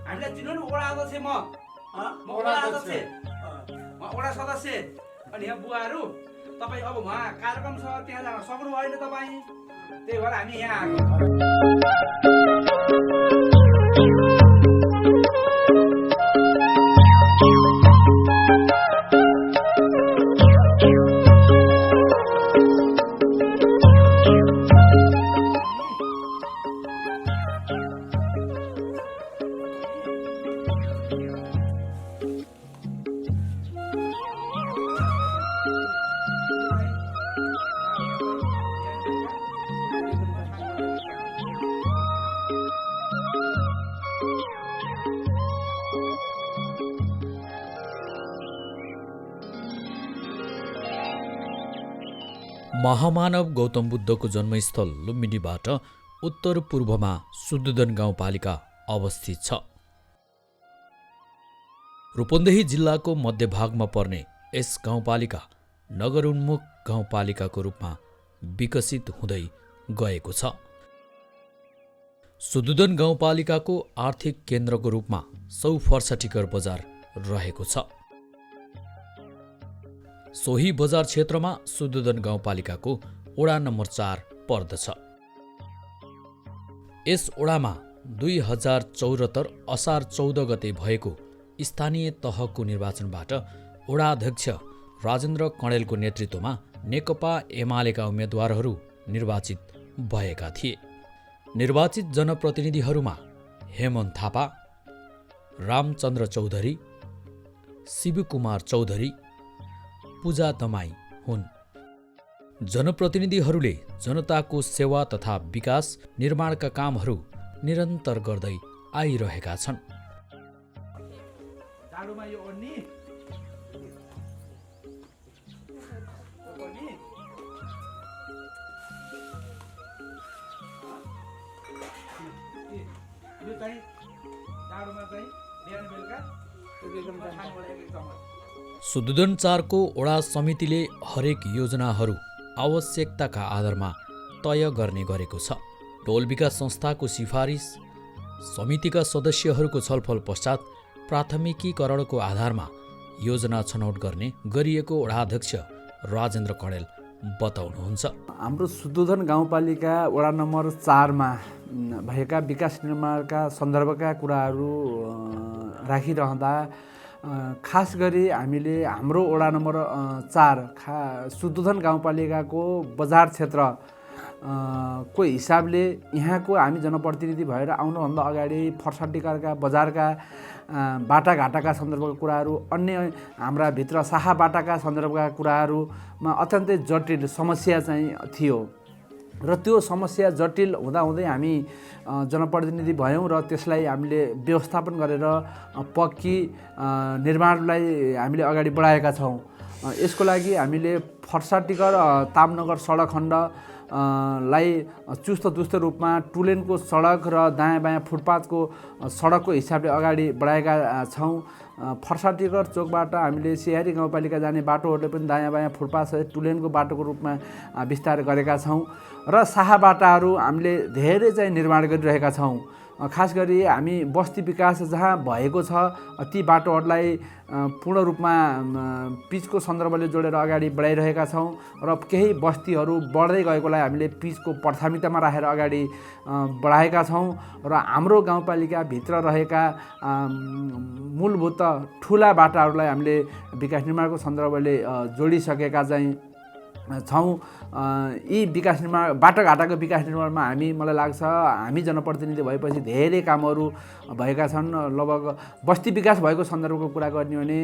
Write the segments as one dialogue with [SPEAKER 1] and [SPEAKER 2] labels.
[SPEAKER 1] हामीलाई चिन्नु नि वडा अध्यक्ष म वडा अध्यक्ष वडा सदस्य अनि यहाँ बुवाहरू तपाईँ अब उहाँ कार्यक्रम छ त्यहाँ जान सक्नु भएन तपाईँ त्यही भएर हामी यहाँ
[SPEAKER 2] महामानव गौतम बुद्धको जन्मस्थल लुम्बिनीबाट उत्तर पूर्वमा सुदुदन गाउँपालिका अवस्थित छ। रूपन्देही जिल्लाको मध्यभागमा पर्ने यस गाउँपालिका नगरोन्मुख गाउँपालिकाको रूपमा विकसित हुँदै गएको छ। सुदुदन गाउँपालिकाको आर्थिक केन्द्रको रूपमा सौफर्साटिकर बजार रहेको छ। सोही बजार क्षेत्रमा सुदुदन गाउँपालिकाको वडा नम्बर 4 पर्दछ। यस वडामा 2074 असार 14 गते भएको स्थानीय तहको निर्वाचनबाट वडाध्यक्ष राजेन्द्र कणेलको नेतृत्वमा नेकपा एमालेका उम्मेद्वारहरू निर्वाचित भएका थिए। निर्वाचित जनप्रतिनिधिहरूमा हेमन्त थापा, रामचन्द्र चौधरी, शिवकुमार चौधरी, पूजा दमाई हुन्। जनप्रतिनिधिहरूले जनताको सेवा तथा विकास निर्माणका कामहरू निरन्तर गर्दै आइरहेका छन्।
[SPEAKER 1] जाडोमा यो ओड्नी यो चाहिँ जाडोमा चाहिँ बिहान बेलुका
[SPEAKER 2] सुदुदन 4 को वडा समितिले हरेक योजनाहरू आवश्यकताका आधारमा तय गर्ने गरेको छ। टोल विकास संस्थाको सिफारिस, समितिका सदस्यहरूको छलफल पश्चात प्राथमिकीकरणको आधारमा योजना छनौट गर्ने गरिएको वडाध्यक्ष राजेन्द्र कणेल बताउनुहुन्छ।
[SPEAKER 3] हाम्रो सुदुदन गाउँपालिका वडा नम्बर 4 मा भएका विकास निर्माणका सन्दर्भका कुराहरू राखिरहँदा खास गरी हामीले हाम्रो वडा नम्बर 4 सुदुदन गाउँपालिकाको बजार क्षेत्र को हिसाबले यहाँको हामी जनप्रतिनिधि भएर आउनुभन्दा अगाडि फर्साटिकरका बजारका बाटाघाटाका सन्दर्भका कुराहरू, अन्य हाम्रा भित्र साहा बाटाका सन्दर्भका कुराहरूमा अत्यन्तै जटिल समस्या चाहिँ थियो र त्यो समस्या जटिल हुँदाहुँदै हामी जनप्रतिनिधि भयौँ र त्यसलाई हामीले व्यवस्थापन गरेर पक्की निर्माणलाई हामीले अगाडि बढाएका छौँ। यसको लागि हामीले फर्साटिकर तामनगर सडक खण्ड लाई चुस्त दुस्त रूपमा टुलेनको सडक र दायाँ बायाँ फुटपाथको सडकको हिसाबले अगाडि बढाएका छौँ। फर्साटिकर चोकबाट हामीले सिहारी गाउँपालिका जाने बाटोहरूले पनि दायाँ बायाँ फुटपाथ टुलेनको बाटोको रूपमा विस्तार गरेका छौँ र साहा बाटाहरू हामीले धेरै चाहिँ निर्माण गरिरहेका छौँ। खास गरी हामी बस्ती विकास जहाँ भएको छ ती बाटोहरूलाई पूर्ण रूपमा पिचको सन्दर्भले जोडेर अगाडि बढाइरहेका छौँ र केही बस्तीहरू बढ्दै गएकोलाई हामीले पिचको प्राथमिकतामा राखेर अगाडि बढाएका छौँ र हाम्रो गाउँपालिकाभित्र रहेका मूलभूत ठुला बाटाहरूलाई हामीले विकास निर्माणको सन्दर्भले जोडिसकेका चाहिँ छौँ। यी विकास निर्माण बाटाघाटाको विकास निर्माणमा मलाई लाग्छ हामी जनप्रतिनिधि भएपछि धेरै कामहरू भएका छन्। लगभग बस्ती विकास भएको सन्दर्भको कुरा गर्ने भने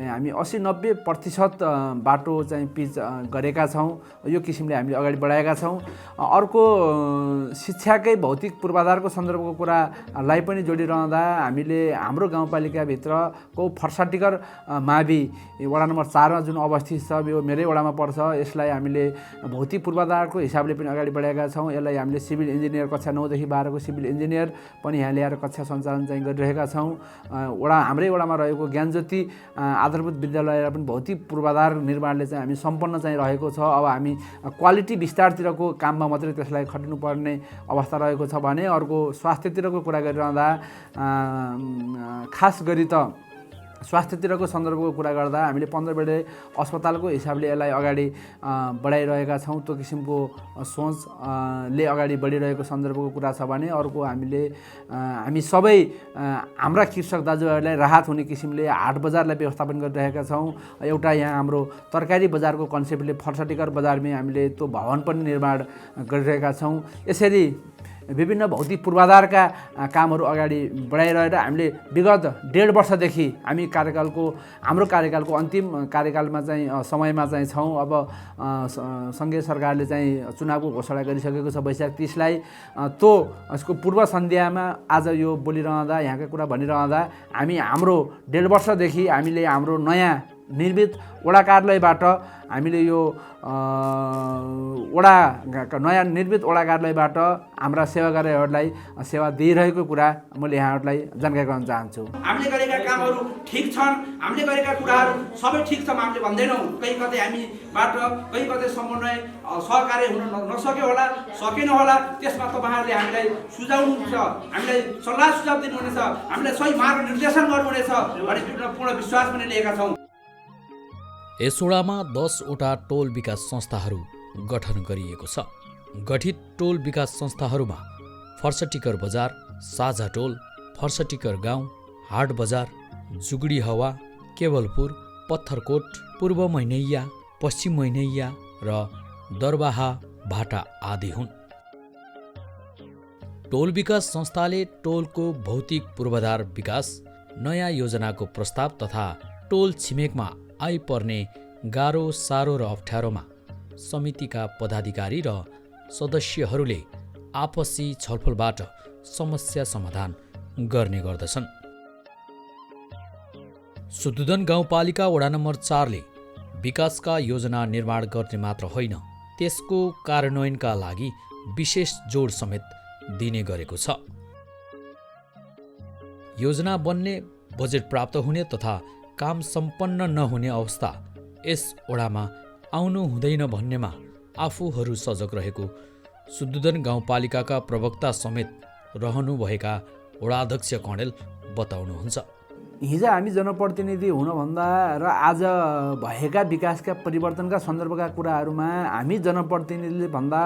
[SPEAKER 3] हामी 80-90% बाटो चाहिँ पिच गरेका छौँ। यो किसिमले हामीले अगाडि बढाएका छौँ। अर्को शिक्षाकै भौतिक पूर्वाधारको सन्दर्भको कुरालाई पनि जोडिरहँदा हामीले हाम्रो गाउँपालिकाभित्रको फर्साटिकर मावि वडा नम्बर 4 मा जुन अवस्थित छ, यो मेरै वडामा पर्छ, यसलाई यसलाई हामीले भौतिक पूर्वाधारको हिसाबले पनि अगाडि बढाएका छौँ। यसलाई हामीले सिभिल इन्जिनियर कक्षा 9 देखि 12 को सिभिल इन्जिनियर पनि यहाँ ल्याएर कक्षा सञ्चालन चाहिँ गरिरहेका छौँ। हाम्रै वडामा रहेको ज्ञानज्योति आधारभूत विद्यालयलाई पनि भौतिक पूर्वाधार निर्माणले चाहिँ हामी सम्पन्न चाहिँ रहेको छ। अब हामी क्वालिटी विस्तारतिरको काममा मात्रै त्यसलाई खटिनुपर्ने अवस्था रहेको छ भने अर्को स्वास्थ्यतिरको कुरा गरिरहँदा खास गरी त स्वास्थ्यतिरको सन्दर्भको कुरा गर्दा हामीले 15 बेडे अस्पतालको हिसाबले यसलाई अगाडि बढाइरहेका छौँ। त्यो किसिमको सोचले अगाडि बढिरहेको सन्दर्भको कुरा छ भने अर्को हामी सबै हाम्रा कृषक दाजुभाइहरूलाई राहत हुने किसिमले हाट बजारलाई व्यवस्थापन गरिरहेका छौँ। एउटा यहाँ हाम्रो तरकारी बजारको कन्सेप्टले फर्साटिकर बजारमै हामीले त्यो भवन पनि निर्माण गरिरहेका छौँ। यसरी विभिन्न भौतिक पूर्वाधारका कामहरू अगाडि बढाइरहेर हामीले विगत 1.5 वर्षदेखि हामी हाम्रो कार्यकालको अन्तिम कार्यकालमा चाहिँ समयमा चाहिँ छौँ। अब सङ्घीय सरकारले चाहिँ चुनावको घोषणा गरिसकेको छ वैशाख 30 लाई। यसको पूर्व सन्ध्यामा आज यो बोलिरहँदा यहाँका कुरा भनिरहँदा हाम्रो 1.5 वर्षदेखि हामीले हाम्रो नयाँ निर्मित वडा कार्यालयबाट हामीले यो नयाँ निर्मित वडा कार्यालयबाट हाम्रा सेवाग्राहीहरूलाई सेवा दिइरहेको कुरा मैले यहाँहरूलाई जानकारी गराउन चाहन्छु।
[SPEAKER 1] हामीले गरेका कामहरू ठिक छन्, हामीले गरेका कुराहरू सबै ठिक छ हामीले भन्दैनौँ। कहीँ कतै हामीबाट कहीँ कतै समन्वय सहकार्य हुन नसक्यो होला, सकेन होला। त्यसमा तपाईँहरूले हामीलाई सुझाउनुहुन्छ, हामीलाई सल्लाह सुझाव दिनुहुनेछ, हामीलाई सही मार्ग निर्देशन गर्नुहुनेछ भन्ने पूर्ण विश्वास पनि लिएका छौँ।
[SPEAKER 2] यस वडामा 10 वटा टोल विकास संस्थाहरू गठन गरिएको छ। गठित टोल विकास संस्थाहरूमा फर्सटिकर बजार, साझा टोल, फर्सटिकर गाउँ, हाट बजार, जुगडी हवा, केवलपुर, पत्थरकोट, पूर्व मैनैया, पश्चिम मैनैया र दरबाहा भाटा आदि हुन्। टोल विकास संस्थाले टोलको भौतिक पूर्वाधार विकास, नयाँ योजनाको प्रस्ताव तथा टोल छिमेकमा आइपर्ने गाह्रो साह्रो र अप्ठ्यारोमा समितिका पदाधिकारी र सदस्यहरूले आपसी छलफलबाट समस्या समाधान गर्ने गर्दछन्। सुदुदन गाउँपालिका वडा नम्बर 4 ले विकासका योजना निर्माण गर्ने मात्र होइन, त्यसको कार्यान्वयनका लागि विशेष जोड समेत दिने गरेको छ। योजना बन्ने, बजेट प्राप्त हुने तथा काम सम्पन्न नहुने अवस्था यस वडामा आउनु हुँदैन भन्नेमा आफूहरू सजग रहेको सुदुदन गाउँपालिकाका प्रवक्ता समेत रहनुभएका वडाध्यक्ष कणेल बताउनुहुन्छ।
[SPEAKER 3] हिजो हामी जनप्रतिनिधि हुनभन्दा र आज भएका विकासका परिवर्तनका सन्दर्भका कुराहरूमा हामी जनप्रतिनिधिले भन्दा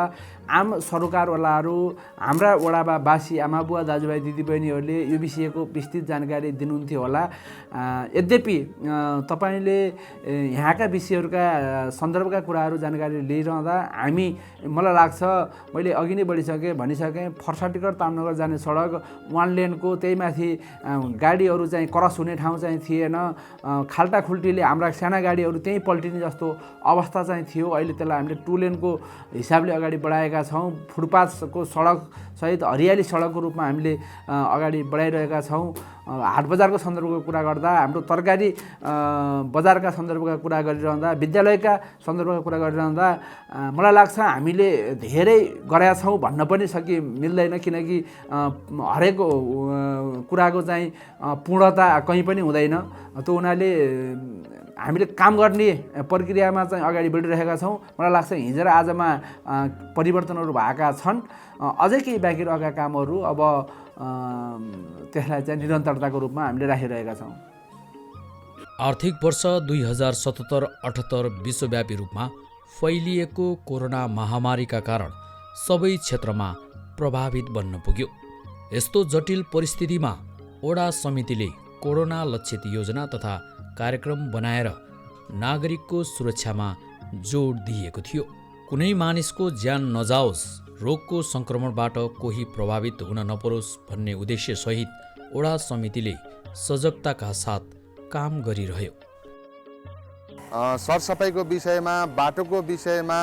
[SPEAKER 3] आम सरोकारवालाहरू, हाम्रा वडावासी आमा बुवा दाजुभाइ दिदीबहिनीहरूले यो विषयको विस्तृत जानकारी दिनुहुन्थ्यो होला। यद्यपि तपाईँले यहाँका विषयहरूका सन्दर्भका कुराहरू जानकारी लिइरहँदा मलाई लाग्छ, मैले अघि नै भनिसकेँ, फर्साटिकर तामनगर जाने सडक 1 लेनको त्यही माथि गाडीहरू चाहिँ क्रस हुने ठाउँ चाहिँ थिएन। खाल्टाखुल्टीले हाम्रा साना गाडीहरू त्यहीँ पल्टिने जस्तो अवस्था चाहिँ थियो। अहिले त्यसलाई हामीले 2 लेनको हिसाबले अगाडि बढाएका छौँ। फुटपाथको सडक सहित हरियाली सडकको रूपमा हामीले अगाडि बढाइरहेका छौँ। हाट बजारको सन्दर्भको कुरा गर्दा, हाम्रो तरकारी बजारका सन्दर्भका कुरा गरिरहँदा, विद्यालयका सन्दर्भका कुरा गरिरहँदा मलाई लाग्छ हामीले धेरै गरेका छौँ भन्न पनि मिल्दैन, किनकि हरेक कुराको चाहिँ पूर्णता कहीँ पनि हुँदैन। त्यो हुनाले हामीले काम गर्ने प्रक्रियामा चाहिँ अगाडि बढिरहेका छौँ। मलाई लाग्छ हिजो र आजमा परिवर्तनहरू भएका छन्। अझै केही बाँकी रहेका कामहरू अब त्यसलाई चाहिँ निरन्तरताको रूपमा हामीले राखिरहेका छौँ।
[SPEAKER 2] आर्थिक वर्ष 2077-78 विश्वव्यापी रूपमा फैलिएको कोरोना महामारीका कारण सबै क्षेत्रमा प्रभावित बन्न पुग्यो। यस्तो जटिल परिस्थितिमा वडा समितिले कोरोना लक्षित योजना तथा कार्यक्रम बनाएर नागरिकको सुरक्षामा जोड दिएको थियो। कुनै मानिसको ज्यान नजाओस्, रोगको सङ्क्रमणबाट कोही प्रभावित हुन नपरोस् भन्ने उद्देश्य सहित वडा समितिले सजगताका साथ काम गरिरह्यो।
[SPEAKER 4] सरसफाइको विषयमा, बाटोको विषयमा,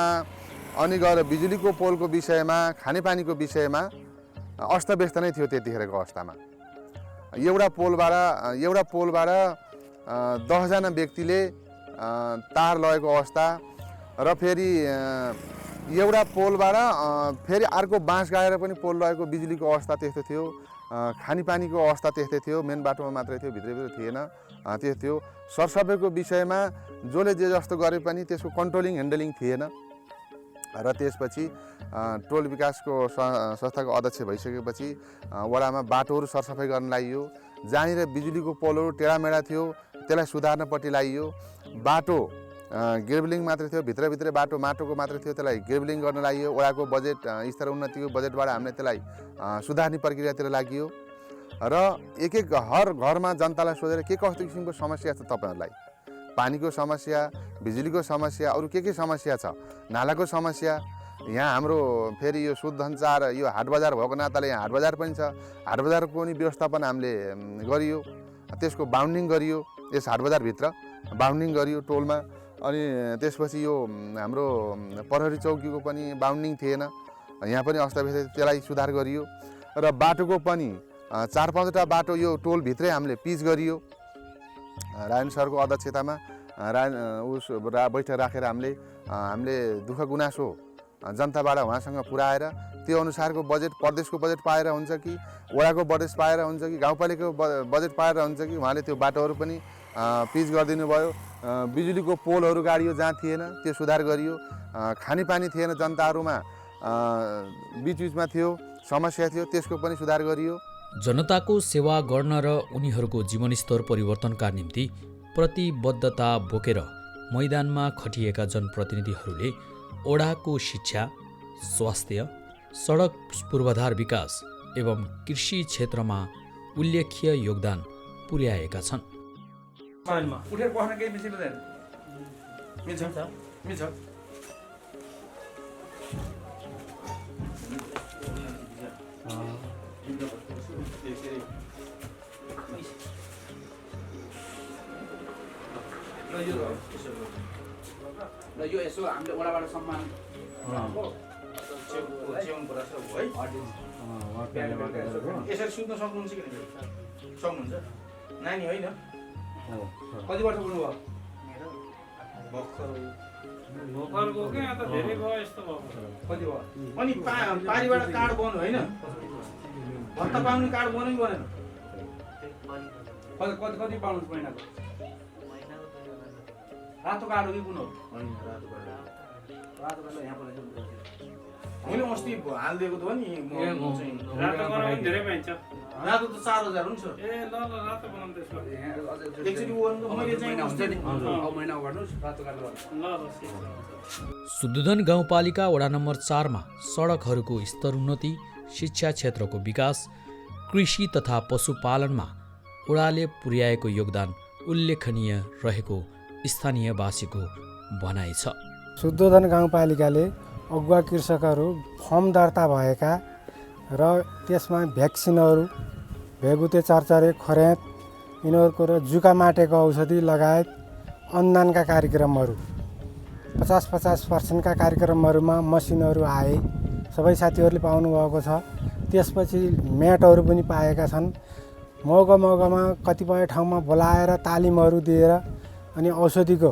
[SPEAKER 4] अनि गएर बिजुलीको पोलको विषयमा, खानेपानीको विषयमा अस्तव्यस्त नै थियो त्यतिखेरको अवस्थामा। एउटा पोलबाट 10 जना व्यक्तिले तार लगेको अवस्था, र फेरि एउटा पोलबाट फेरि अर्को बाँस गाडेर पनि पोल रहेको बिजुलीको अवस्था त्यस्तो थियो। खानेपानीको अवस्था त्यस्तै थियो। मेन बाटोमा मात्रै थियो, भित्रभित्र थिएन। त्यस्तो थियो। सरसफाइको विषयमा जसले जे जस्तो गरे पनि त्यसको कन्ट्रोलिङ ह्यान्डलिङ थिएन। र त्यसपछि टोल विकासको संस्थाको अध्यक्ष भइसकेपछि वडामा बाटोहरू सरसफाइ गर्न लागियो। जहाँनिर बिजुलीको पोलहरू टेढामेढा थियो त्यसलाई सुधार्नपट्टि लागियो। बाटो ग्रेभलिङ मात्रै थियो, भित्रभित्रै बाटो माटोको मात्रै थियो, त्यसलाई ग्रेभलिङ गर्न लागियो। वडाको बजेट स्तर उन्नतिको बजेटबाट हामीले त्यसलाई सुधार्ने प्रक्रियातिर लागियो। र एक हर घरमा जनतालाई सोधेर के कस्तो किसिमको समस्या छ तपाईँहरूलाई, पानीको समस्या, बिजुलीको समस्या, अरू के समस्या छ, नालाको समस्या। यहाँ हाम्रो फेरि यो शुद्धञ्चार यो हाट बजार भएको नाताले यहाँ हाट बजार पनि छ। हाट बजारको पनि व्यवस्थापन हामीले गरियो। त्यसको बााउन्डिङ गरियो, यस हाट बजारभित्र बााउन्डिङ गरियो टोलमा। अनि त्यसपछि यो हाम्रो प्रहरी चौकीको पनि बााउन्डिङ थिएन, यहाँ पनि अवस्थाव्यस्त, त्यसलाई सुधार गरियो। र बाटोको पनि 4-5वटा बाटो यो टोलभित्रै हामीले पिच गरियो। रायन सरको अध्यक्षतामा बैठक राखेर हामीले दुःख गुनासो जनताबाट उहाँसँग पुर्याएर त्यो अनुसारको बजेट, प्रदेशको बजेट पाएर हुन्छ कि वडाको बजेट पाएर हुन्छ कि गाउँपालिकाको बजेट पाएर हुन्छ कि उहाँले त्यो बाटोहरू पनि पिच गरिदिनु भयो। बिजुलीको पोलहरू गाडियो जहाँ थिएन त्यो सुधार गरियो। खानेपानी थिएन जनताहरूमा, बिचबिचमा थियो समस्या थियो, त्यसको पनि सुधार गरियो।
[SPEAKER 2] जनताको सेवा गर्न र उनीहरूको जीवनस्तर परिवर्तनका निम्ति प्रतिबद्धता बोकेर मैदानमा खटिएका जनप्रतिनिधिहरूले ओडाको शिक्षा, स्वास्थ्य, सडक पूर्वाधार विकास एवं कृषि क्षेत्रमा उल्लेख्य योगदान पुर्याएका छन्।
[SPEAKER 1] उठेर बस्न केही मिल्छ मिल्दैन? मिल्छ मिल्छ। ल यो यसो हामीले वडाबाट सम्मान यसरी सुत्न सक्नुहुन्छ कि सक्नुहुन्छ? नानी होइन? कति वर्ष पुग्नुभयो? कति भयो? अनि पारीबाट कार्ड बन्नु होइन? भत्ता पाउने कार्ड बन्यो कि बनेन? कति पाउनुहुन्छ महिनाको? रातो कार्ड हो कि कुन हो? रातो कार्ड यहाँ बनाइदिनु। मैले अस्ति हालिदिएको थियो नि रातो त 4000 हुन्छ। ए ल रातो बनाउनु त्यसको एकचोटि मैले चाहिँ हुन्छ नि महिना गर्नुस् रातो कार्ड ल
[SPEAKER 2] शुद्धोधन गाउँपालिका वडा नम्बर 4 मा सडकहरूको स्तरोन्नति, शिक्षा क्षेत्रको विकास, कृषि तथा पशुपालनमा ओडाले पुर्याएको योगदान उल्लेखनीय रहेको स्थानीयवासीको भनाइ छ।
[SPEAKER 5] शुद्धोधन गाउँपालिकाले अगुवा कृषकहरू फर्म दर्ता भएका र त्यसमा भ्याक्सिनहरू, भेगुते चरचरे, खोर्यात यिनीहरूको र जुका माटेको औषधि लगायत अनुदानका कार्यक्रमहरू 50-50% कार्यक्रमहरूमा मसिनहरू आए, सबै साथीहरूले पाउनुभएको छ। त्यसपछि म्याटहरू पनि पाएका छन्। मौका मौकामा कतिपय ठाउँमा बोलाएर तालिमहरू दिएर अनि औषधिको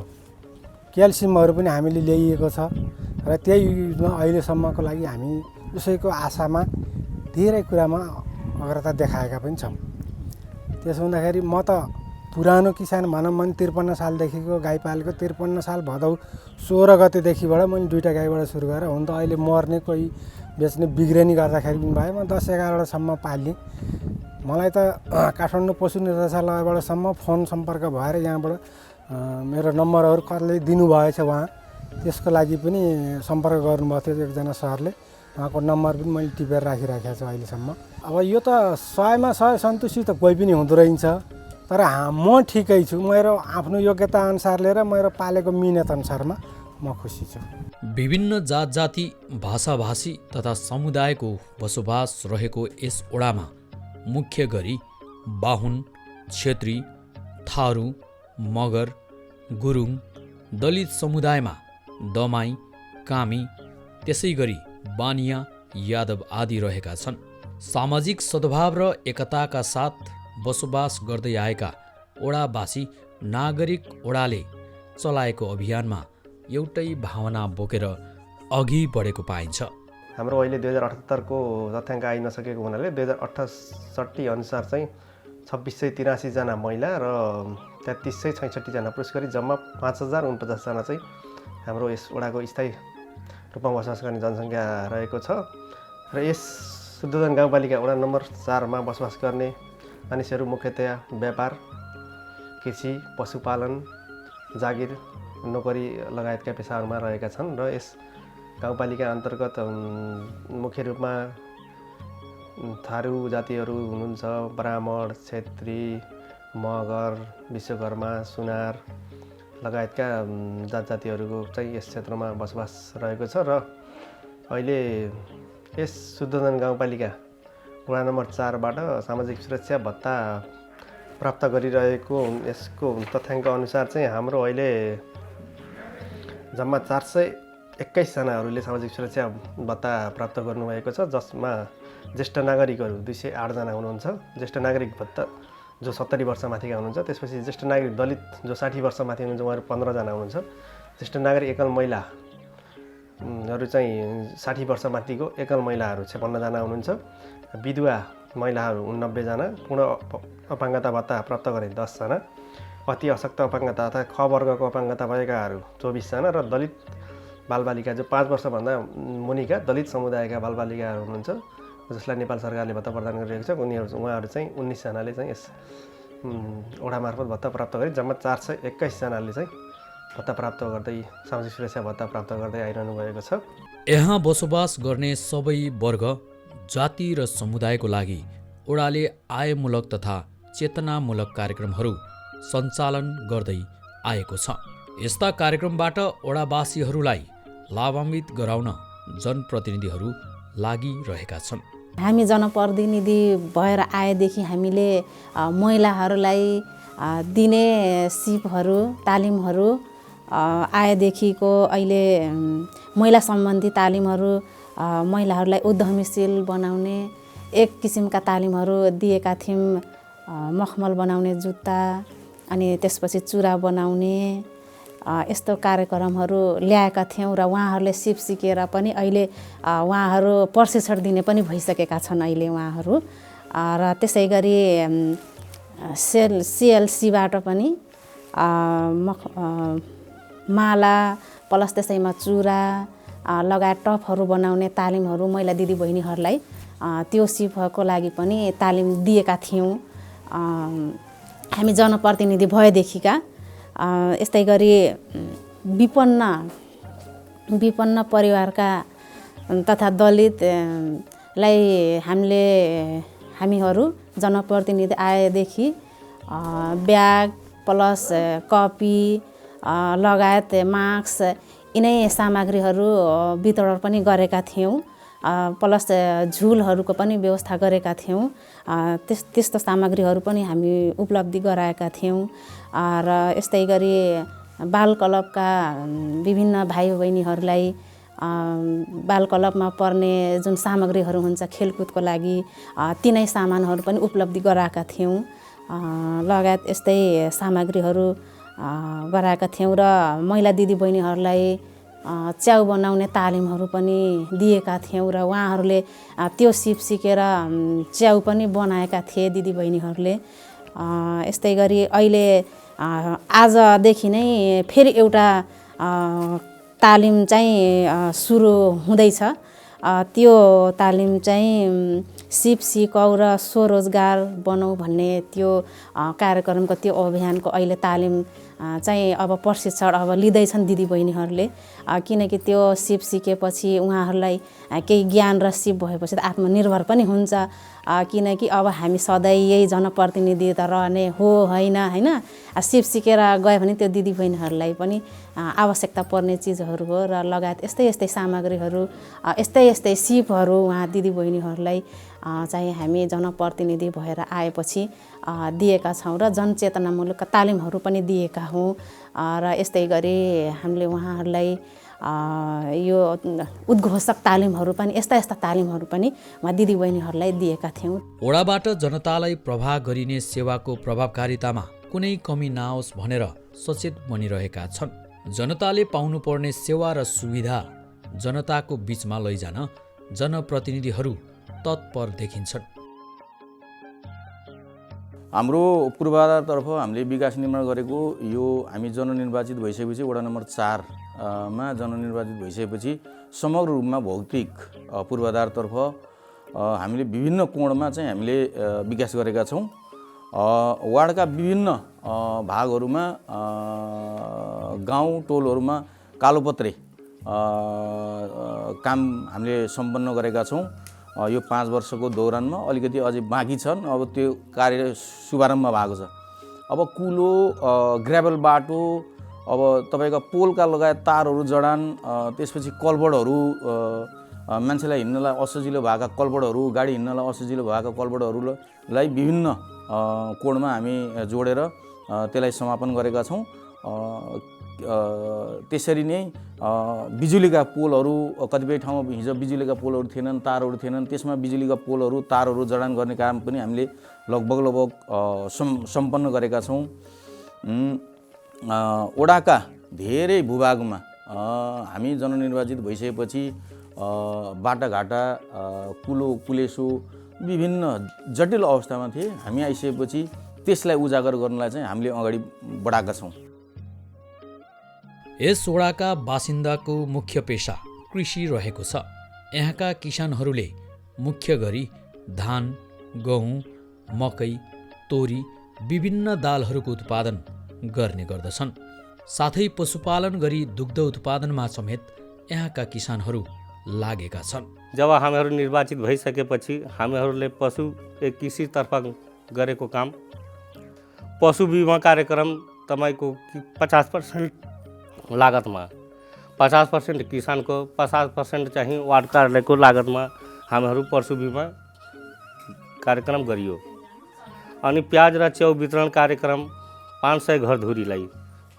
[SPEAKER 5] क्याल्सियमहरू पनि हामीले ल्याइएको छ। र त्यही अहिलेसम्मको लागि हामी उसैको आशामा धेरै कुरामा अग्रता देखाएका पनि छौँ। त्यसो हुँदाखेरि म त पुरानो किसान भनौँ भने 53 सालदेखिको गाई पालेको। 53 साल भदौ 16 गतेदेखिबाट मैले 2टा गाईबाट सुरु गरेर हुन त अहिले मर्ने कोही बेच्ने बिग्रेनी गर्दाखेरि पनि भयो। म 10-11वटासम्म पालेँ। मलाई त काठमाडौँ पशु निर्देशालयबाटसम्म फोन सम्पर्क भएर यहाँबाट मेरो नम्बरहरू कसले दिनुभएछ उहाँ, त्यसको लागि पनि सम्पर्क गर्नुभएको थियो एकजना सरले। उहाँको नम्बर पनि मैले टिपेर राखिराखेको छु अहिलेसम्म। अब यो त 100मा 100 सन्तुष्टि त कोही पनि हुँदो रहेछ, तर म ठिकै छु। मेरो आफ्नो योग्यता अनुसारले र मेरो पालेको मिहिनेत अनुसारमा म खुसी छु।
[SPEAKER 2] विभिन्न जात जाति, भाषा भाषी तथा समुदायको बसोबास रहेको यस ओडामा मुख्य गरी बाहुन, क्षेत्री, थारू, मगर, गुरुङ, दलित समुदायमा दमाई, कामी, त्यसै गरी बानिया, यादव आदि रहेका छन्। सामाजिक सद्भाव र एकताका साथ बसोबास गर्दै आएका ओडावासी नागरिक ओडाले चलाएको अभियानमा एउटै भावना बोकेर अघि बढेको पाइन्छ।
[SPEAKER 6] हाम्रो अहिले 2078 तथ्याङ्क आइ नसकेको हुनाले 2068 अनुसार चाहिँ 2683 जना महिला र 3366 जना पुरुष गरी जम्मा 5049 जना चाहिँ हाम्रो यस वडाको स्थायी रूपमा बसोबास गर्ने जनसङ्ख्या रहेको छ। र यस शुद्धोधन गाउँपालिका वडा नम्बर 4 मा बसोबास गर्ने मानिसहरू मुख्यतया व्यापार, कृषि, पशुपालन, जागिर, नोकरी लगायतका पेसाहरूमा रहेका छन्। र यस गाउँपालिका अन्तर्गत मुख्य रूपमा थारू जातिहरू हुनुहुन्छ, ब्राह्मण, क्षेत्री, मगर, विश्वकर्मा, सुनार लगायतका जात जातिहरूको चाहिँ यस क्षेत्रमा बसोबास रहेको छ। र अहिले यस शुद्धोधन गाउँपालिका वडा नम्बर 4 बाट सामाजिक सुरक्षा भत्ता प्राप्त गरिरहेको यसको तथ्याङ्क अनुसार चाहिँ हाम्रो अहिले जम्मा 421 जनाहरूले सामाजिक सुरक्षा भत्ता प्राप्त गर्नुभएको छ, जसमा ज्येष्ठ नागरिकहरू 208 जना हुनुहुन्छ। ज्येष्ठ नागरिक भत्ता जो 70 वर्ष माथिका हुनुहुन्छ, त्यसपछि ज्येष्ठ नागरिक दलित जो 60 वर्ष माथि हुनुहुन्छ, उहाँहरू 15 जना हुनुहुन्छ। ज्येष्ठ नागरिक एकल महिलाहरू चाहिँ 60 वर्ष माथिको एकल महिलाहरू 56 जना हुनुहुन्छ। विधवा महिलाहरू 89 जना, पूर्ण अपाङ्गता भत्ता प्राप्त गर्ने 10 जना, अति अशक्त अपाङ्गता अर्थात् ख वर्गको अपाङ्गता भएकाहरू 24 जना र दलित बालबालिका जो 5 वर्षभन्दा मुनिका दलित समुदायका बालबालिकाहरू हुनुहुन्छ, जसलाई नेपाल सरकारले भत्ता प्रदान गरिरहेको छ, उहाँहरू चाहिँ 19 जनाले चाहिँ यस वडा मार्फत भत्ता प्राप्त गरी जम्मा 421 जनाले चाहिँ भत्ता प्राप्त गर्दै सामाजिक सुरक्षा भत्ता प्राप्त गर्दै आइरहनु भएको छ।
[SPEAKER 2] यहाँ बसोबास गर्ने सबै वर्ग, जाति र समुदायको लागि ओडाले आयमूलक तथा चेतनामूलक कार्यक्रमहरू सञ्चालन गर्दै आएको छ। यस्ता कार्यक्रमबाट ओडावासीहरूलाई लाभान्वित गराउन जनप्रतिनिधिहरू लागिरहेका छन्।
[SPEAKER 7] हामी जनप्रतिनिधि भएर आएदेखि हामीले महिलाहरूलाई दिने सिपहरू, तालिमहरू आएदेखिको अहिले महिला सम्बन्धी तालिमहरू, महिलाहरूलाई उद्यमीशील बनाउने एक किसिमका तालिमहरू दिएका थियौँ। मखमल बनाउने जुत्ता, अनि त्यसपछि चुरा बनाउने यस्तो कार्यक्रमहरू ल्याएका थियौँ र उहाँहरूले सिप सिकेर पनि अहिले उहाँहरू प्रशिक्षण दिने पनि भइसकेका छन् अहिले उहाँहरू। र त्यसै गरी CLCबाट पनि माला प्लस त्यसैमा चुरा लगायत टपहरू बनाउने तालिमहरू महिला दिदीबहिनीहरूलाई त्यो सिपको लागि पनि तालिम दिएका थियौँ हामी जनप्रतिनिधि भएदेखिका। यस्तै गरी विपन्न परिवारका तथा दलितलाई हामीहरू जनप्रतिनिधि आएदेखि ब्याग प्लस कपी लगायत मास्क यिनै सामग्रीहरू वितरण पनि गरेका थियौँ। प्लस झुलहरूको पनि व्यवस्था गरेका थियौँ। त्यस्तो सामग्रीहरू पनि हामी उपलब्धि गराएका थियौँ। र यस्तै गरी बाल क्लबका विभिन्न भाइ बहिनीहरूलाई बाल क्लबमा पर्ने जुन सामग्रीहरू हुन्छ खेलकुदको लागि तिनै सामानहरू पनि उपलब्धि गराएका थियौँ। लगायत यस्तै सामग्रीहरू गराएका थियौँ र महिला दिदीबहिनीहरूलाई च्याउ बनाउने तालिमहरू पनि दिएका थियौँ र उहाँहरूले त्यो सिप सिकेर च्याउ पनि बनाएका थिए दिदीबहिनीहरूले। यस्तै गरी अहिले आजदेखि नै फेरि एउटा तालिम चाहिँ सुरु हुँदैछ। त्यो तालिम चाहिँ सिप सिकाउ र स्वरोजगार बनाऊ भन्ने त्यो कार्यक्रमको त्यो अभियानको अहिले तालिम चाहिँ अब प्रशिक्षण अब लिँदैछन् दिदीबहिनीहरूले। किनकि त्यो सिप सिकेपछि उहाँहरूलाई केही ज्ञान र सिप भएपछि त आत्मनिर्भर पनि हुन्छ। किनकि अब हामी सधैँ यही जनप्रतिनिधि त रहने होइन सिप सिकेर गयो भने त्यो दिदीबहिनीहरूलाई पनि आवश्यकता पर्ने चिजहरू हो र लगायत यस्तै सामग्रीहरू यस्तै सिपहरू उहाँ दिदीबहिनीहरूलाई चाहिँ हामी जनप्रतिनिधि भएर आएपछि दिएका छौँ र जनचेतनामूलक तालिमहरू पनि दिएका हौँ। र यस्तै गरी हामीले उहाँहरूलाई यो उद्घोषक तालिमहरू पनि यस्ता तालिमहरू पनि उहाँ दिदीबहिनीहरूलाई दिएका थियौँ।
[SPEAKER 2] ओडाबाट जनतालाई प्रभाव गरिने सेवाको प्रभावकारितामा कुनै कमी नआओस् भनेर सचेत बनिरहेका छन्। जनताले पाउनुपर्ने सेवा र सुविधा जनताको बीचमा लैजान जनप्रतिनिधिहरू तत्पर देखिन्छन्।
[SPEAKER 8] हाम्रो पूर्वाधारतर्फ हामीले विकास निर्माण गरेको यो हामी जननिर्वाचित भइसकेपछि वडा नम्बर 4 मा जननिर्वाचित भइसकेपछि समग्र रूपमा भौतिक पूर्वाधारतर्फ हामीले विभिन्न कोणमा चाहिँ हामीले विकास गरेका छौँ। वार्डका विभिन्न भागहरूमा गाउँ टोलहरूमा कालोपत्रे काम हामीले सम्पन्न गरेका छौँ। यो 5 वर्षको दौरानमा अलिकति अझै बाँकी छन्, अब त्यो कार्य शुभारम्भ भएको छ। अब कुलो ग्राभल बाटो, अब तपाईँको पोलका लगायत तारहरू जडान, त्यसपछि कल्भर्टहरू मान्छेलाई हिँड्नलाई असजिलो भएका कल्भर्टहरू, गाडी हिँड्नलाई असजिलो भएका कल्भर्टहरूलाई विभिन्न कोणमा हामी जोडेर त्यसलाई समापन गरेका छौँ। त्यसरी नै बिजुलीका पोलहरू कतिपय ठाउँमा हिजो बिजुलीका पोलहरू थिएनन्, तारहरू थिएनन्, त्यसमा बिजुलीका पोलहरू तारहरू जडान गर्ने काम पनि हामीले लगभग सम्पन्न गरेका छौँ। वडाका धेरै भूभागमा हामी जननिर्वाचित भइसकेपछि बाटाघाटा, कुलो कुलेसो विभिन्न जटिल अवस्थामा थिए। हामी आइसकेपछि त्यसलाई उजागर गर्नलाई चाहिँ हामीले अगाडि बढाएका छौँ।
[SPEAKER 2] यस वडाका बासिन्दाको मुख्य पेसा कृषि रहेको छ। यहाँका किसानहरूले मुख्य गरी धान, गहुँ, मकै, तोरी, विभिन्न दालहरूको उत्पादन गर्ने गर्दछन्। साथै पशुपालन गरी दुग्ध उत्पादनमा समेत यहाँका किसानहरू लागेका छन्।
[SPEAKER 9] जब हामीहरू निर्वाचित भइसकेपछि हामीहरूले पशु कृषितर्फ गरेको काम, पशु बिमा कार्यक्रम तपाईँको 50% लागतमा, 50% किसानको, 50% चाहिँ वार्ड कार्यालयको लागतमा हामीहरू पशु बिमा कार्यक्रम गरियो। अनि प्याज र च्याउ वितरण कार्यक्रम 500 घरधुरीलाई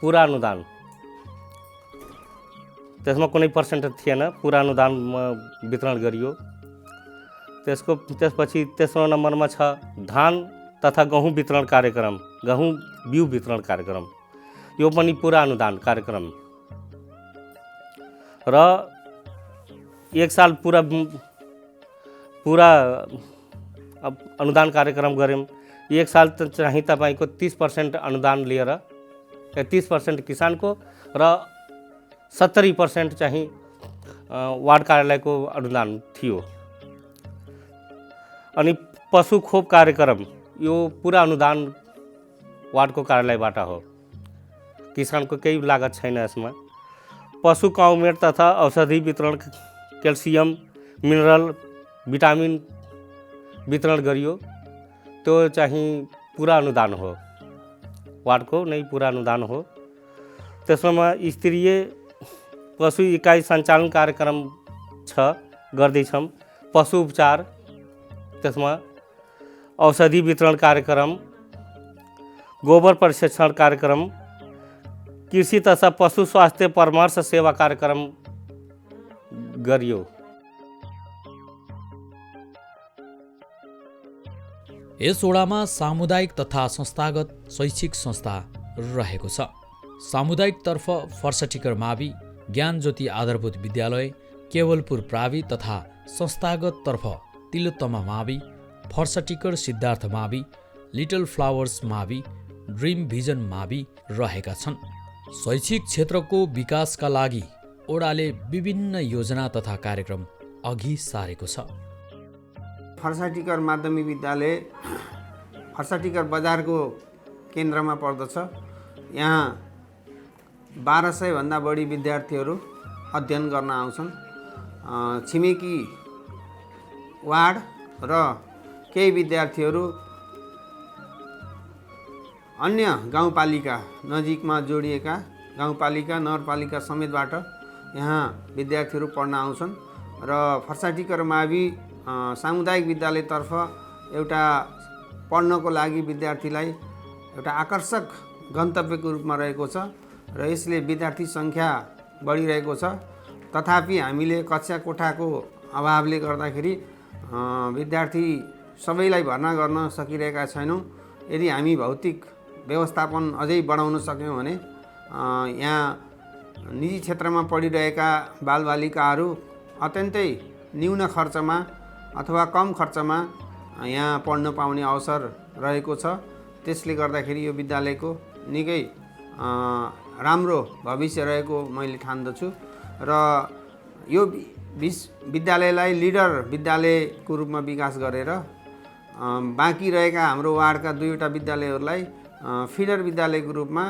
[SPEAKER 9] पुरा अनुदान, त्यसमा कुनै % थिएन, पुरा अनुदान वितरण गरियो। त्यसपछि तेस्रो नम्बरमा छ धान तथा गहुँ वितरण कार्यक्रम, गहुँ बिउ वितरण कार्यक्रम, यो पनि पुरा अनुदान कार्यक्रम। र एक साल पुरा अनुदान कार्यक्रम गऱ्यौँ। एक साल चाहिँ तपाईँको 30% अनुदान लिएर 30% किसानको र 70% चाहिँ वार्ड कार्यालयको अनुदान थियो। अनि पशु खोप कार्यक्रम, यो पुरा अनुदान वार्डको कार्यालयबाट हो, किसानको केही लागत छैन यसमा। पशु काउमेट तथा औषधि वितरण, क्याल्सियम, मिनरल, भिटामिन वितरण गरियो, त्यो चाहिँ पुरा अनुदान हो, वार्डको नै पुरा अनुदान हो। त्यसमा स्तरीय पशु इकाइ सञ्चालन कार्यक्रम गर्दैछौँ। पशु उपचार, त्यसमा औषधि वितरण कार्यक्रम, गोबर प्रशिक्षण कार्यक्रम, कृषि तथा पशु स्वास्थ्य परामर्श सेवा कार्यक्रम गरियो।
[SPEAKER 2] यस वडामा सामुदायिक तथा संस्थागत शैक्षिक संस्था रहेको छ। सामुदायिकतर्फ फर्सटिकर मावि, ज्ञान ज्योति आधारभूत विद्यालय, केवलपुर प्रावि तथा संस्थागततर्फ तिलोत्तमा मावि, फर्सटिकर सिद्धार्थ मावि, लिटल फ्लावर्स मावि, ड्रिम भिजन मावि रहेका छन्। शैक्षिक क्षेत्रको विकासका लागि ओडाले विभिन्न योजना तथा कार्यक्रम अघि सारेको छ।
[SPEAKER 10] फर्सटिकर माध्यमिक विद्यालय फर्सटिकर बजारको केन्द्रमा पर्दछ। यहाँ 1200 भन्दा बढी विद्यार्थीहरू अध्ययन गर्न आउँछन्। छिमेकी वार्ड र केही विद्यार्थीहरू अन्य गाउँपालिका नजिकमा जोडिएका गाउँपालिका नगरपालिका समेतबाट यहाँ विद्यार्थीहरू पढ्न आउँछन् र फर्सटिकर मावि सामुदायिक विद्यालयतर्फ एउटा पढ्नको लागि विद्यार्थीलाई एउटा आकर्षक गन्तव्यको रूपमा रहेको छ र यसले विद्यार्थी सङ्ख्या बढिरहेको छ। तथापि हामीले कक्षा कोठाको अभावले गर्दाखेरि विद्यार्थी सबैलाई भर्ना गर्न सकिरहेका छैनौँ। यदि हामी भौतिक व्यवस्थापन अझै बढाउन सक्यौँ भने यहाँ निजी क्षेत्रमा पढिरहेका बालबालिकाहरू अत्यन्तै न्यून खर्चमा अथवा कम खर्चमा यहाँ पढ्न पाउने अवसर रहेको छ। त्यसले गर्दाखेरि यो विद्यालयको निकै राम्रो भविष्य रहेको मैले ठान्दछु र यो विद्यालयलाई लिडर विद्यालयको रूपमा विकास गरेर बाँकी रहेका हाम्रो वार्डका 2वटा विद्यालयहरूलाई फिडर विद्यालयको रूपमा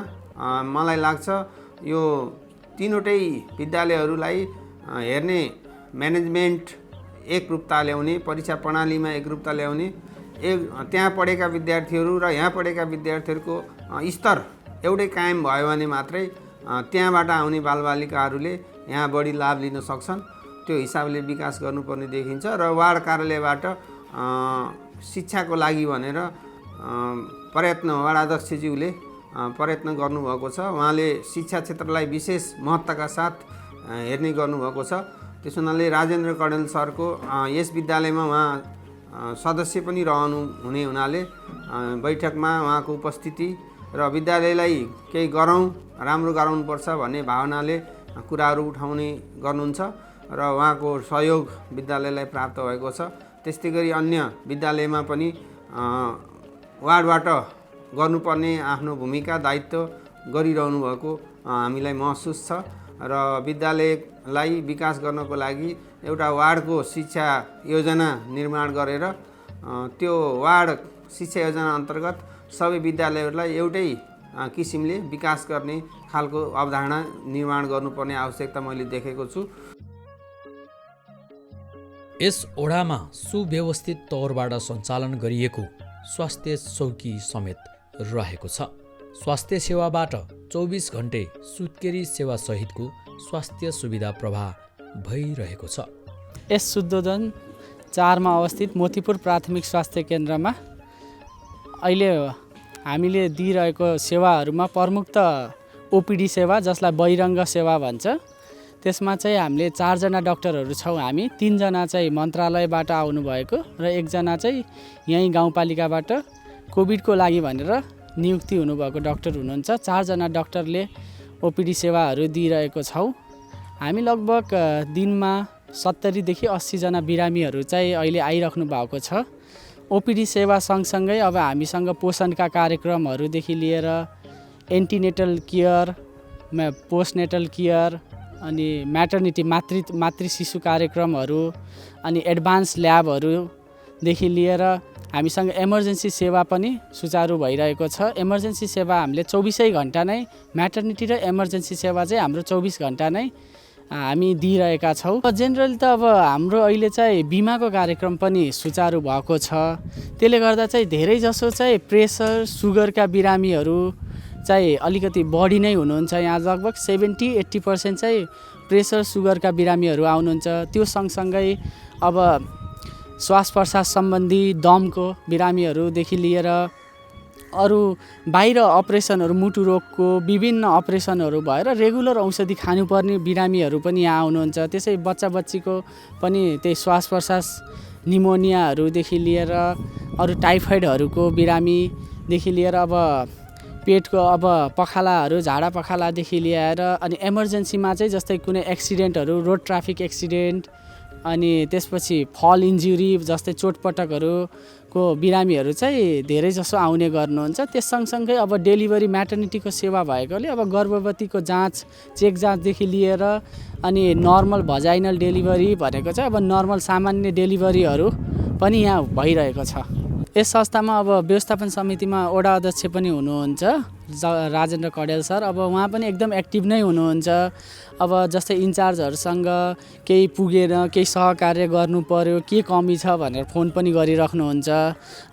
[SPEAKER 10] मलाई लाग्छ यो 3वटै विद्यालयहरूलाई हेर्ने म्यानेजमेन्ट एकरूपता ल्याउने, परीक्षा प्रणालीमा एकरूपता ल्याउने, त्यहाँ पढेका विद्यार्थीहरू र यहाँ पढेका विद्यार्थीहरूको स्तर एउटै कायम भयो भने मात्रै त्यहाँबाट आउने बालबालिकाहरूले यहाँ बढी लाभ लिन सक्छन्। त्यो हिसाबले विकास गर्नुपर्ने देखिन्छ र वार्ड कार्यालयबाट शिक्षाको लागि भनेर प्रयत्न वडाध्यक्षज्यूले प्रयत्न गर्नुभएको छ। उहाँले शिक्षा क्षेत्रलाई विशेष महत्त्वका साथ हेर्ने गर्नुभएको छ। त्यस हुनाले राजेन्द्र कडेल सरको यस विद्यालयमा उहाँ सदस्य पनि रहनु हुने हुनाले बैठकमा उहाँको उपस्थिति र विद्यालयलाई केही गरौँ, राम्रो गराउनुपर्छ भन्ने भावनाले कुराहरू उठाउने गर्नुहुन्छ र उहाँको सहयोग विद्यालयलाई प्राप्त भएको छ। त्यस्तै गरी अन्य विद्यालयमा पनि वार्डबाट गर्नुपर्ने आफ्नो भूमिका दायित्व गरिरहनु भएको हामीलाई महसुस छ र विद्यालयलाई विकास गर्नको लागि एउटा वार्डको शिक्षा योजना निर्माण गरेर त्यो वार्ड शिक्षा योजना अन्तर्गत सबै विद्यालयहरूलाई एउटै किसिमले विकास गर्ने खालको अवधारणा निर्माण गर्नुपर्ने आवश्यकता मैले देखेको छु।
[SPEAKER 2] यस ओडामा सुव्यवस्थित तौरबाट सञ्चालन गरिएको स्वास्थ्य चौकी समेत रहेको छ। स्वास्थ्य सेवाबाट 24 घण्टे सुत्केरी सेवा सहितको स्वास्थ्य सुविधा प्रवाह भइरहेको छ।
[SPEAKER 11] यस शुद्धोदन 4 मा अवस्थित मोतीपुर प्राथमिक स्वास्थ्य केन्द्रमा अहिले हामीले दिइरहेको सेवाहरूमा प्रमुख त ओपिडी सेवा, जसलाई बहिरङ्ग सेवा भन्छ। त्यसमा चाहिँ हामीले 4 जना डाक्टरहरू छौँ हामी। 3 जना चाहिँ मन्त्रालयबाट आउनुभएको र 1 जना चाहिँ यहीँ गाउँपालिकाबाट कोभिडको लागि भनेर नियुक्ति हुनुभएको डाक्टर हुनुहुन्छ। 4 जना डाक्टरले ओपिडी सेवाहरू दिइरहेको छौँ। हामी लगभग दिनमा 70 देखि 80 जना बिरामीहरू चाहिँ अहिले आइराख्नु भएको छ। ओपिडी सेवा सँगसँगै अब हामीसँग पोषणका कार्यक्रमहरूदेखि लिएर एन्टिनेटल केयर, पोस्टनेटल केयर, अनि म्याटर्निटी मातृ शिशु कार्यक्रमहरू, अनि एडभान्स ल्याबहरूदेखि लिएर हामीसँग इमर्जेन्सी सेवा पनि सुचारू भइरहेको छ। इमर्जेन्सी सेवा हामीले 24 घण्टा नै, म्याटर्निटी र इमर्जेन्सी सेवा चाहिँ हाम्रो 24 घण्टा नै हामी दिइरहेका छौँ। जेनरली त अब हाम्रो अहिले चाहिँ बिमाको कार्यक्रम पनि सुचारू भएको छ। त्यसले गर्दा चाहिँ धेरै जसो चाहिँ प्रेसर सुगरका बिरामीहरू चाहिँ अलिकति बढी नै हुनुहुन्छ। यहाँ लगभग 70-80% चाहिँ प्रेसर सुगरका बिरामीहरू आउनुहुन्छ। त्यो सँगसँगै अब श्वास प्रश्वास सम्बन्धी दमको बिरामीहरूदेखि लिएर अरू बाहिर अपरेसनहरू, मुटु रोगको विभिन्न अपरेसनहरू भएर रेगुलर औषधि खानुपर्ने बिरामीहरू पनि यहाँ आउनुहुन्छ। त्यसै बच्चा बच्चीको पनि त्यही श्वास प्रश्वास निमोनियाहरूदेखि लिएर अरू टाइफाइडहरूको बिरामीदेखि लिएर अब पेटको अब पखालाहरू, झाडा पखालादेखि लिएर अनि इमर्जेन्सीमा चाहिँ जस्तै कुनै एक्सिडेन्टहरू, रोड ट्राफिक एक्सिडेन्ट, अनि त्यसपछि फल इन्जुरी जस्तै चोटपटकहरूको बिरामीहरू चाहिँ धेरै जसो आउने गर्नुहुन्छ। त्यस सँगसँगै अब डेलिभरी म्याटर्निटीको सेवा भएकोले अब गर्भवतीको जाँच, चेक जाँचदेखि लिएर अनि नर्मल भजाइनल डेलिभरी भनेको चाहिँ अब नर्मल सामान्य डेलिभरीहरू पनि यहाँ भइरहेको छ। यस संस्थामा अब व्यवस्थापन समितिमा वडा अध्यक्ष पनि हुनुहुन्छ राजेन्द्र कडेल सर। अब उहाँ पनि एकदम एक्टिभ नै हुनुहुन्छ। अब जस्तै इन्चार्जहरूसँग केही पुगेन, केही सहकार्य गर्नु पर्यो, के कमी छ भनेर फोन पनि गरिराख्नुहुन्छ।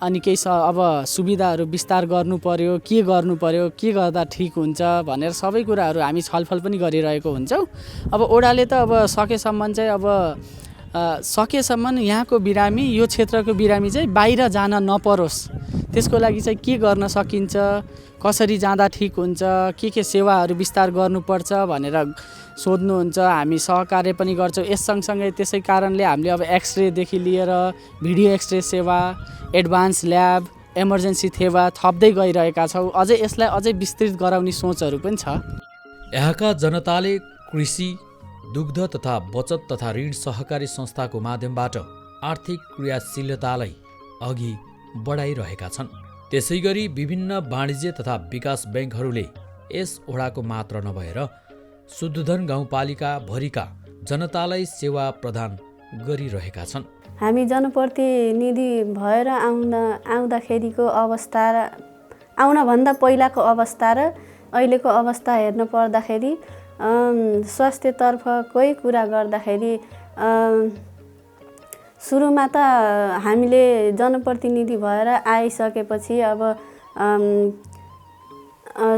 [SPEAKER 11] अनि केही अब सुविधाहरू विस्तार गर्नु पर्यो, के गर्नु पर्यो, के गर्दा ठिक हुन्छ भनेर सबै कुराहरू हामी छलफल पनि गरिरहेको हुन्छौँ। अब ओडाले त अब सकेसम्म चाहिँ यहाँको बिरामी, यो क्षेत्रको बिरामी चाहिँ बाहिर जान नपरोस्, त्यसको लागि चाहिँ के गर्न सकिन्छ, कसरी जाँदा ठिक हुन्छ, के सेवाहरू विस्तार गर्नुपर्छ भनेर सोध्नुहुन्छ। हामी सहकार्य पनि गर्छौँ। यस सँगसँगै त्यसै कारणले हामीले अब एक्सरेदेखि लिएर भिडियो एक्सरे सेवा, एडभान्स ल्याब, इमर्जेन्सी सेवा थप्दै गइरहेका छौँ। अझै यसलाई अझै विस्तृत गराउने सोचहरू पनि छ।
[SPEAKER 2] यहाँका जनताले कृषि, दुग्ध तथा बचत तथा ऋण सहकारी संस्थाको माध्यमबाट आर्थिक क्रियाशीलतालाई अघि बढाइरहेका छन्। त्यसैगरी विभिन्न वाणिज्य तथा विकास ब्याङ्कहरूले यस ओडाको मात्र नभएर शुद्धोधन गाउँपालिका भरिका जनतालाई सेवा प्रदान गरिरहेका छन्।
[SPEAKER 12] हामी जनप्रतिनिधि भएर आउँदाखेरिको अवस्था र आउनभन्दा पहिलाको अवस्था र अहिलेको अवस्था हेर्न पर्दाखेरि स्वास्थ्यतर्फकै कुरा गर्दाखेरि सुरुमा त हामीले जनप्रतिनिधि भएर आइसकेपछि अब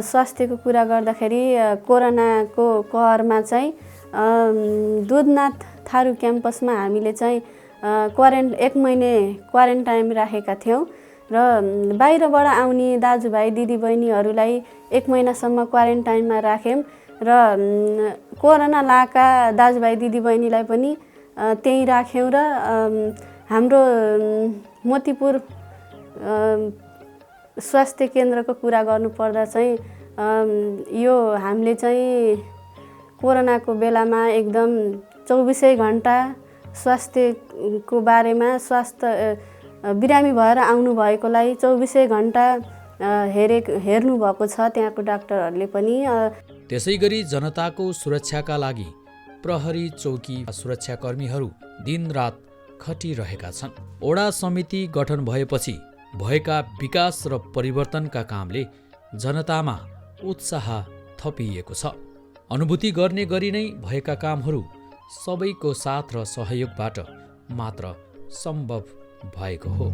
[SPEAKER 12] स्वास्थ्यको कुरा गर्दाखेरि कोरोनाको कहरमा चाहिँ दुधनाथ थारू क्याम्पसमा हामीले चाहिँ 1 महिने क्वारेन्टाइन राखेका थियौँ र बाहिरबाट आउने दाजुभाइ दिदीबहिनीहरूलाई 1 महिनासम्म क्वारेन्टाइनमा राख्यौँ र कोरोना लागेका दाजुभाइ दिदीबहिनीलाई पनि त्यहीँ राख्यौँ र हाम्रो मोतीपुर स्वास्थ्य केन्द्रको कुरा गर्नुपर्दा चाहिँ यो हामीले चाहिँ कोरोनाको बेलामा एकदम 24 घन्टा स्वास्थ्यको बारेमा बिरामी भएर आउनुभएकोलाई 24 घन्टा हेर्नुभएको छ त्यहाँको डाक्टरहरूले पनि।
[SPEAKER 2] त्यसैगरी जनताको सुरक्षाका लागि प्रहरी चौकी सुरक्षाकर्मीहरू दिनरात खटिरहेका छन्। ओडा समिति गठन भएपछि भएका विकास र परिवर्तनका कामले जनतामा उत्साह थपिएको छ। अनुभूति गर्ने गरी नै भएका कामहरू सबैको साथ र सहयोगबाट मात्र सम्भव भएको हो।